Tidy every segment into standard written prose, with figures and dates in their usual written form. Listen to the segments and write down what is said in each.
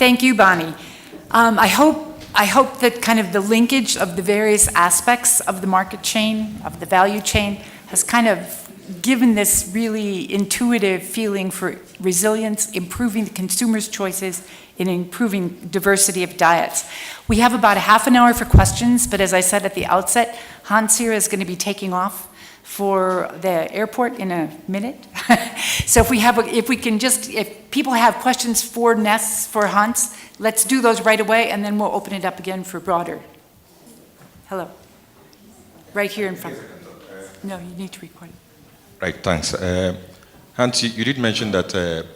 Thank you, Bonnie. I hope that kind of the linkage of the various aspects of the market chain, of the value chain, has kind of given this really intuitive feeling for resilience, improving the consumer's choices, and improving diversity of diets. We have about a half an hour for questions, but as I said at the outset, Hans here is going to be taking off for the airport in a minute. So if people have questions for Ness, for Hans, let's do those right away, and then we'll open it up again for broader. Hello. Right here in front. No, you need to record it. Right, thanks. Hans, you did mention that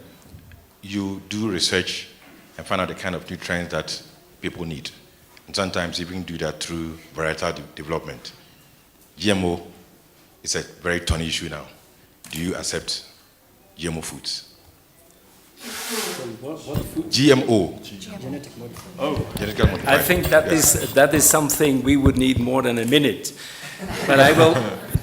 you do research and find out the kind of nutrients that people need. And sometimes you even do that through varietal development. GMO is a very thorny issue now. Do you accept GMO foods? What food? GMO. Genetic modified. Oh, genetically modified. I think that is something we would need more than a minute. But I will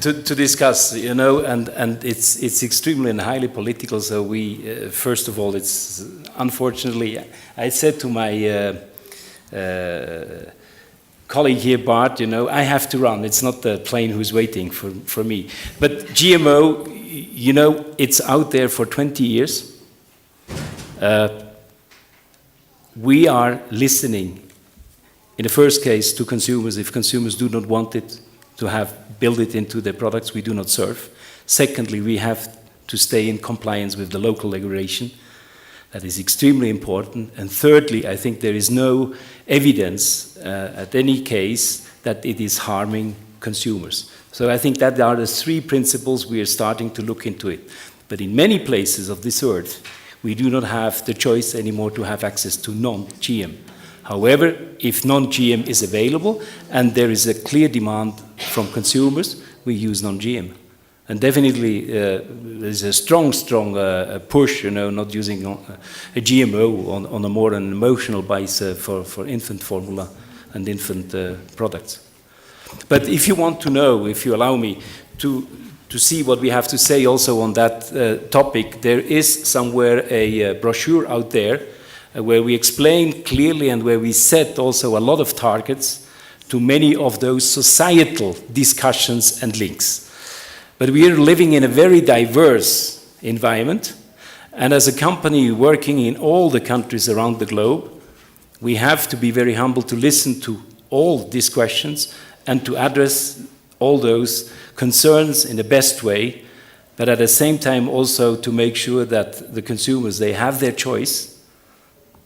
to discuss, and it's extremely and highly political. So we, first of all, it's unfortunately, I said to my colleague here, Bart, I have to run. It's not the plane who's waiting for me. But GMO, it's out there for 20 years. We are listening, in the first case, to consumers. If consumers do not want it, to build it into their products, we do not serve. Secondly, we have to stay in compliance with the local regulation. That is extremely important. And thirdly, I think there is no evidence at any case that it is harming consumers. So I think that are the three principles we are starting to look into it. But in many places of this earth, we do not have the choice anymore to have access to non-GM. However, if non-GM is available and there is a clear demand from consumers, we use non-GM. And definitely there's a strong push, not using a GMO on a more an emotional basis for infant formula and infant products. But if you want to know, if you allow me to see what we have to say also on that topic, there is somewhere a brochure out there where we explain clearly and where we set also a lot of targets to many of those societal discussions and links. But we are living in a very diverse environment, and as a company working in all the countries around the globe, we have to be very humble to listen to all these questions and to address all those concerns in the best way, but at the same time also to make sure that the consumers, they have their choice,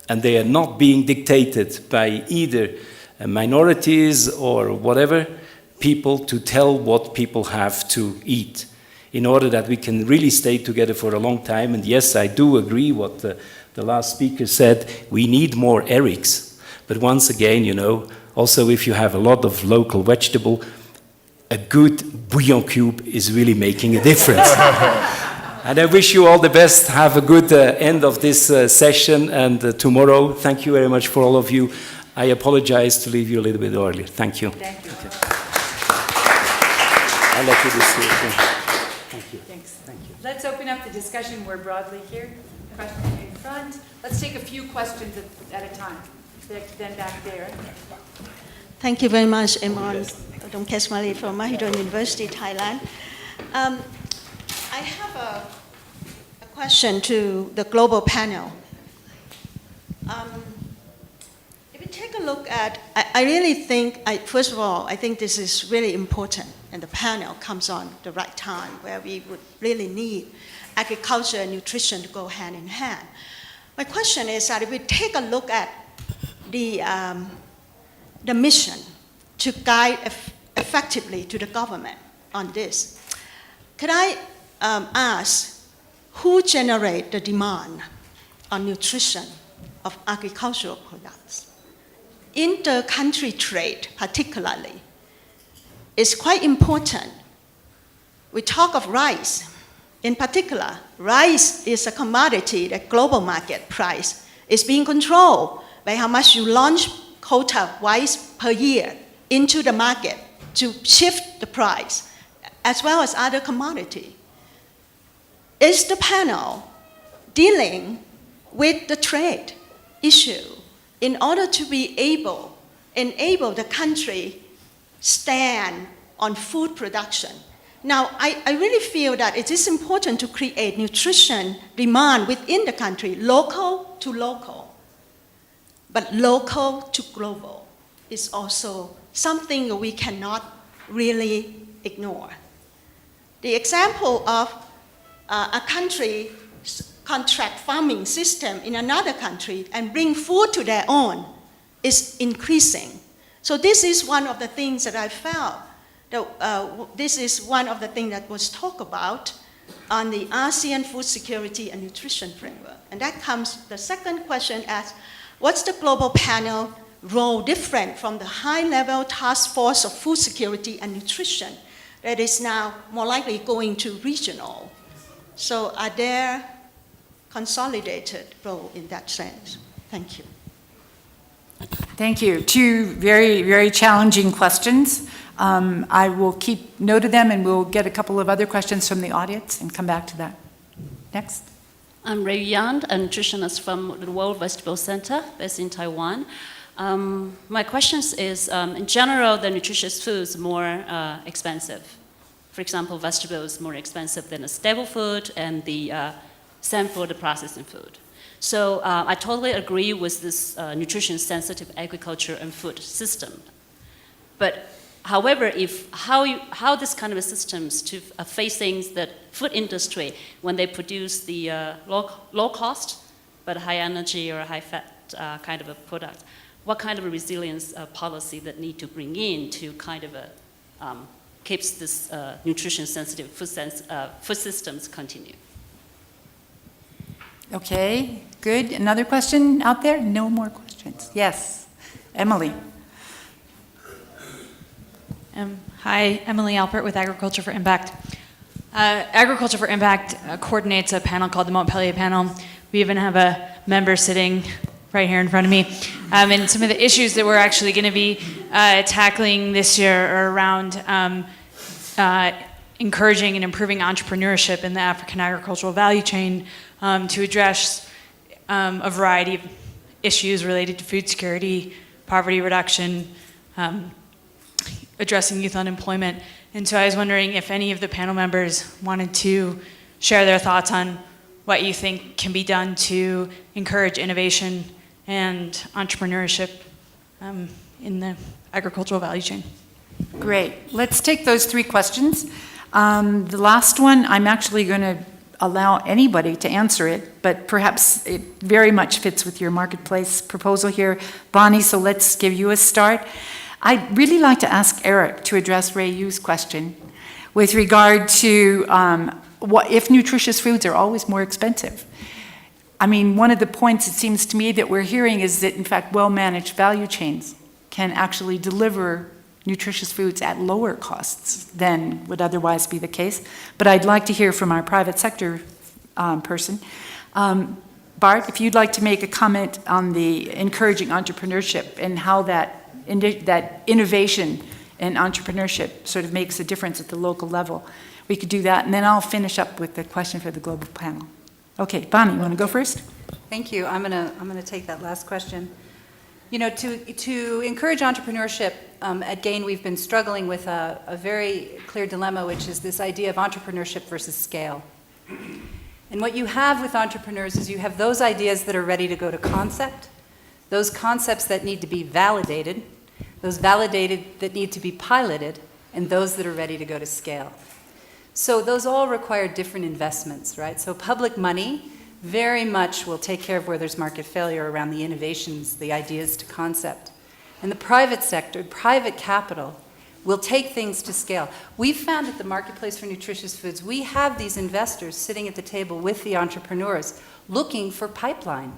and they are not being dictated by either minorities or whatever people to tell what people have to eat in order that we can really stay together for a long time. And yes, I do agree what the last speaker said, we need more Erics. But once again, also if you have a lot of local vegetable, a good bouillon cube is really making a difference. And I wish you all the best. Have a good end of this session. And tomorrow, thank you very much for all of you. I apologize to leave you a little bit earlier. Thank you. Thank you. I'll let you discuss. Thank you. Thanks. Thank you. Let's open up the discussion more broadly here. Question in front. Let's take a few questions at a time. Then back there. Thank you very much, Imran Domkesmali from Mahidol University, Thailand. I have a question to the global panel. If you take a look at, I really think, first of all, I think this is really important, and the panel comes on the right time where we would really need agriculture and nutrition to go hand in hand. My question is that if we take a look at the mission to guide effectively to the government on this, could I ask who generate the demand on nutrition of agricultural products? Inter-country trade, particularly, is quite important. We talk of rice. In particular, rice is a commodity that global market price is being controlled by how much you launch quota rice per year into the market to shift the price, as well as other commodity. Is the panel dealing with the trade issue in order to be enable the country stand on food production. Now, I really feel that it is important to create nutrition demand within the country, local to local. But local to global is also something that we cannot really ignore. The example of a country contract farming system in another country and bring food to their own is increasing. So this is one of the things that I felt. This is one of the things that was talked about on the ASEAN Food Security and Nutrition Framework. And that comes, the second question as, what's the global panel role different from the high-level task force of food security and nutrition that is now more likely going to regional? So are there consolidated role in that sense? Thank you. Thank you. Two very, very challenging questions. I will keep note of them, and we'll get a couple of other questions from the audience and come back to that. Next. I'm Ray Yan, a nutritionist from the World Vegetable Center based in Taiwan. My question is, in general, the nutritious foods are more expensive. For example, vegetables more expensive than a staple food, and the same for the processing food. So I totally agree with this nutrition-sensitive agriculture and food system. But however, how this kind of systems to facing the food industry when they produce the low cost but high energy or high fat kind of a product, what kind of a resilience policy that need to bring in to kind of keeps this nutrition-sensitive food systems continue? Okay, good. Another question out there? No more questions. Yes, Emily. Hi, Emily Alpert with Agriculture for Impact. Agriculture for Impact coordinates a panel called the Montpellier Panel. We even have a member sitting right here in front of me. And some of the issues that we're actually going to be tackling this year are around encouraging and improving entrepreneurship in the African agricultural value chain to address a variety of issues related to food security, poverty reduction, addressing youth unemployment. And so I was wondering if any of the panel members wanted to share their thoughts on what you think can be done to encourage innovation and entrepreneurship in the agricultural value chain. Great. Let's take those three questions. The last one, I'm actually going to allow anybody to answer it, but perhaps it very much fits with your marketplace proposal here, Bonnie, so let's give you a start. I'd really like to ask Eric to address Ray Yu's question with regard to what if nutritious foods are always more expensive. I mean, one of the points it seems to me that we're hearing is that, in fact, well-managed value chains can actually deliver nutritious foods at lower costs than would otherwise be the case. But I'd like to hear from our private sector person. Bart, if you'd like to make a comment on the encouraging entrepreneurship and how that innovation and entrepreneurship sort of makes a difference at the local level, we could do that, and then I'll finish up with the question for the global panel. Okay, Bonnie, you want to go first? Thank you. I'm gonna take that last question. You know, to encourage entrepreneurship, at GAIN we've been struggling with a very clear dilemma, which is this idea of entrepreneurship versus scale. And what you have with entrepreneurs is you have those ideas that are ready to go to concept, those concepts that need to be validated, those validated that need to be piloted, and those that are ready to go to scale. So those all require different investments, right? So public money very much will take care of where there's market failure around the innovations, the ideas to concept. And the private sector, private capital, will take things to scale. We've found at the Marketplace for Nutritious Foods, we have these investors sitting at the table with the entrepreneurs looking for pipeline.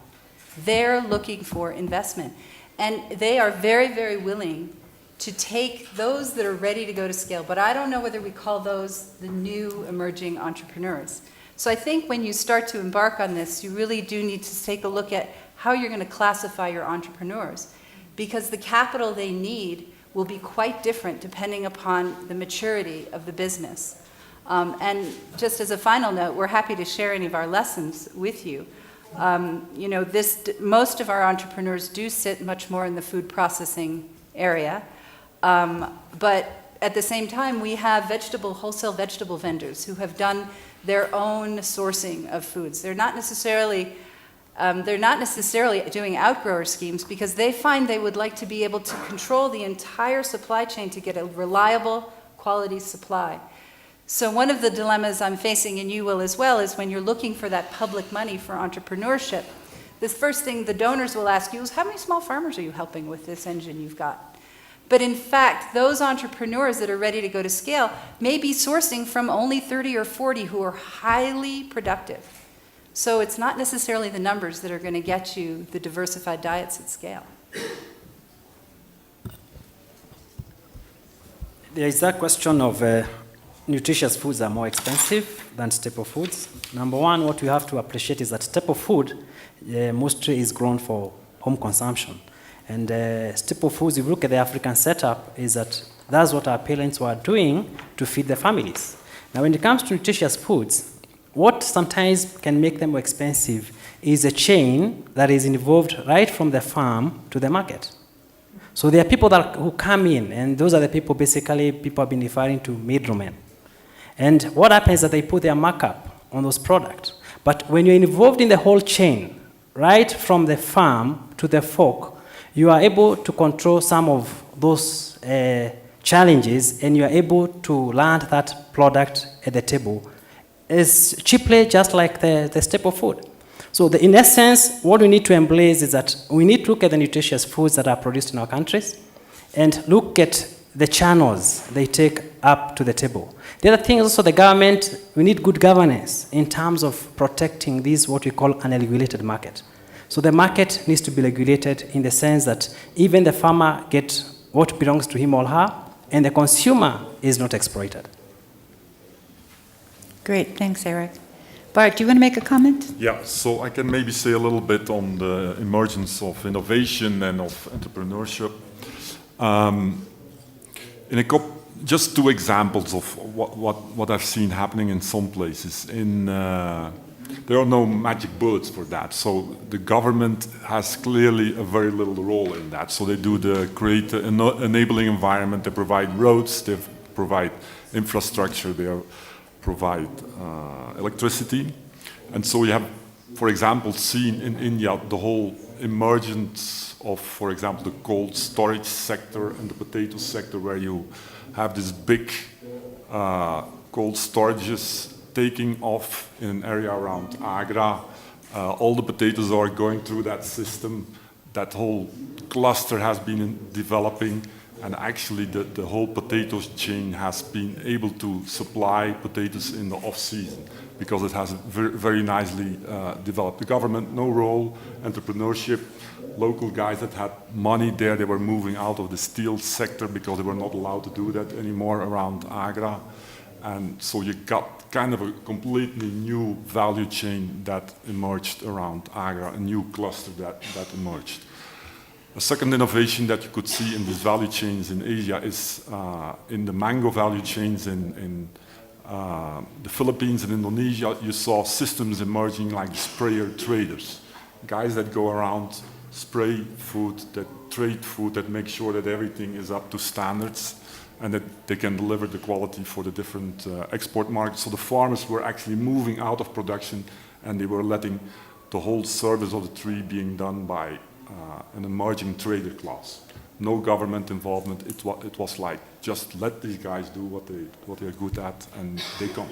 They're looking for investment. And they are very, very willing to take those that are ready to go to scale. But I don't know whether we call those the new emerging entrepreneurs. So I think when you start to embark on this, you really do need to take a look at how you're going to classify your entrepreneurs, because the capital they need will be quite different depending upon the maturity of the business. And just as a final note, we're happy to share any of our lessons with you. Most of our entrepreneurs do sit much more in the food processing area, but at the same time, we have wholesale vegetable vendors who have done their own sourcing of foods. They're not necessarily doing outgrower schemes because they find they would like to be able to control the entire supply chain to get a reliable quality supply. So one of the dilemmas I'm facing, and you will as well, is when you're looking for that public money for entrepreneurship, the first thing the donors will ask you is, how many small farmers are you helping with this engine you've got? But in fact, those entrepreneurs that are ready to go to scale may be sourcing from only 30 or 40 who are highly productive. So it's not necessarily the numbers that are going to get you the diversified diets at scale. There is that question of nutritious foods are more expensive than staple foods. Number one, what we have to appreciate is that staple food mostly is grown for home consumption. And staple foods, if you look at the African setup, is that's what our parents were doing to feed their families. Now, when it comes to nutritious foods, what sometimes can make them more expensive is a chain that is involved right from the farm to the market. So there are people who come in, and those are the people people have been referring to middlemen. And what happens is that they put their markup on those products. But when you're involved in the whole chain, right from the farm to the fork, you are able to control some of those challenges, and you are able to land that product at the table as cheaply, just like the staple food. So in essence, what we need to embrace is that we need to look at the nutritious foods that are produced in our countries and look at the channels they take up to the table. The other thing is also the government, we need good governance in terms of protecting this, what we call an unregulated market. So the market needs to be regulated in the sense that even the farmer gets what belongs to him or her, and the consumer is not exploited. Great, thanks, Eric. Bart, do you want to make a comment? Yeah, so I can maybe say a little bit on the emergence of innovation and of entrepreneurship. Just two examples of what I've seen happening in some places. There are no magic bullets for that, so the government has clearly a very little role in that. So they create an enabling environment, they provide roads, they provide infrastructure, they provide electricity. And so we have, for example, seen in India the whole emergence of, for example, the cold storage sector and the potato sector, where you have this big cold storages taking off in an area around Agra. All the potatoes are going through that system. That whole cluster has been developing, and actually the whole potato chain has been able to supply potatoes in the off-season because it has very, very nicely developed. The government, no role, entrepreneurship, local guys that had money there, they were moving out of the steel sector because they were not allowed to do that anymore around Agra. And so you got kind of a completely new value chain that emerged around Agra, a new cluster that emerged. A second innovation that you could see in these value chains in Asia is in the mango value chains in the Philippines and Indonesia. You saw systems emerging like sprayer traders, guys that go around, spray food, that trade food, that make sure that everything is up to standards and that they can deliver the quality for the different export markets. So the farmers were actually moving out of production, and they were letting the whole service of the tree being done by an emerging trader class. No government involvement. It was like, just let these guys do what they're good at, and they come.